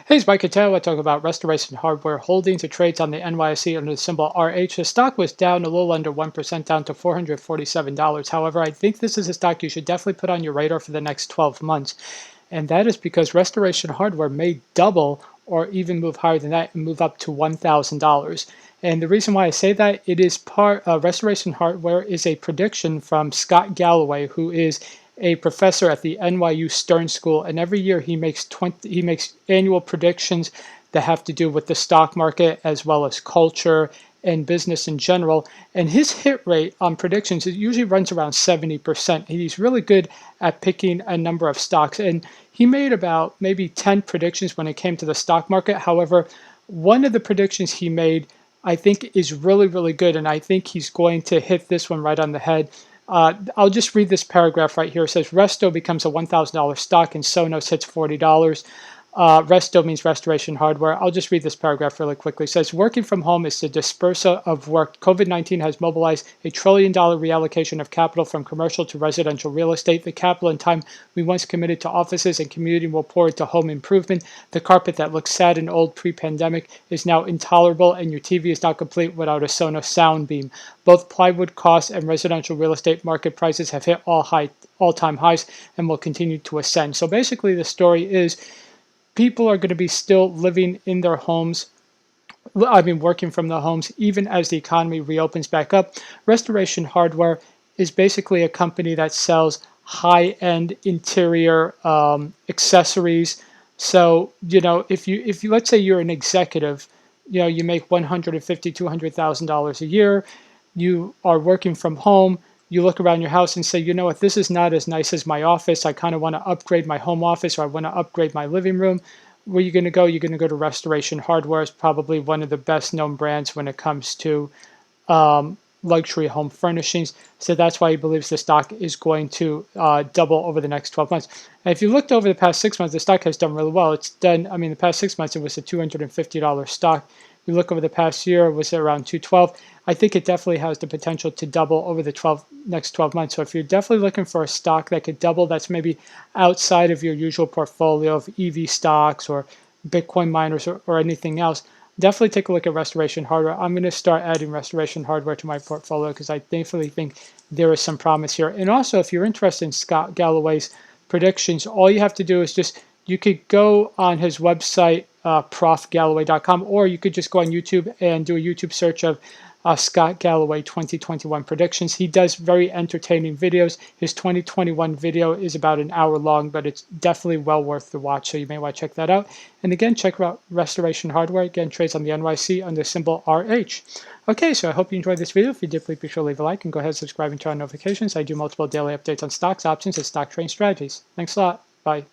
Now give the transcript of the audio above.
Hey, it's Mike Catano. I talk about Restoration Hardware Holdings. It trades on the NYSE under the symbol RH. The stock was down a little under 1%, down to $447. However, I think this is a stock you should definitely put on your radar for the next 12 months. And that is because Restoration Hardware may double or even move higher than that and move up to $1,000. And the reason why I say that, it is Restoration Hardware is a prediction from Scott Galloway, who is a professor at the NYU Stern School, and every year he makes annual predictions that have to do with the stock market as well as culture and business in general. And his hit rate on predictions, it usually runs around 70%. He's really good at picking a number of stocks, and he made about maybe 10 predictions when it came to the stock market. However, one of the predictions he made I think is really, really good, and I think he's going to hit this one right on the head. I'll just read this paragraph right here. It says, Resto becomes a $1,000 stock and Sonos hits $40. Resto means Restoration Hardware. I'll just read this paragraph really quickly. It says, working from home is the dispersal of work. COVID-19 has mobilized a $1 trillion reallocation of capital from commercial to residential real estate. The capital and time we once committed to offices and commuting will pour into home improvement. The carpet that looked sad and old pre-pandemic is now intolerable, and your TV is not complete without a Sonos sound beam. Both plywood costs and residential real estate market prices have hit all-time highs and will continue to ascend. So basically the story is people are going to be still living in their homes, working from their homes, even as the economy reopens back up. Restoration Hardware is basically a company that sells high-end interior accessories. So, if you let's say you're an executive, you make $150,000, $200,000 a year, you are working from home, you look around your house and say, you know what, this is not as nice as my office. I kind of want to upgrade my home office, or I want to upgrade my living room. Where are you going to go? You're going to go to Restoration Hardware. It's probably one of the best known brands when it comes to luxury home furnishings. So that's why he believes the stock is going to double over the next 12 months. And if you looked over the past 6 months, the stock has done really well. It's done, the past 6 months, it was a $250 stock. You look over the past year, it was around 212. I think it definitely has the potential to double over the next 12 months. So if you're definitely looking for a stock that could double, that's maybe outside of your usual portfolio of EV stocks or Bitcoin miners or anything else, definitely take a look at Restoration Hardware. I'm going to start adding Restoration Hardware to my portfolio because I definitely think there is some promise here. And also, if you're interested in Scott Galloway's predictions, all you have to do is you could go on his website, profgalloway.com, or you could just go on YouTube and do a YouTube search of Scott Galloway 2021 predictions. He does very entertaining videos. His 2021 video is about an hour long, but it's definitely well worth the watch, so you may want to check that out. And again, check out Restoration Hardware. Again, trades on the NYSE under symbol RH. Okay, so I hope you enjoyed this video. If you did, please be sure to leave a like and go ahead and subscribe and turn on notifications. I do multiple daily updates on stocks, options, and stock trading strategies. Thanks a lot. Bye.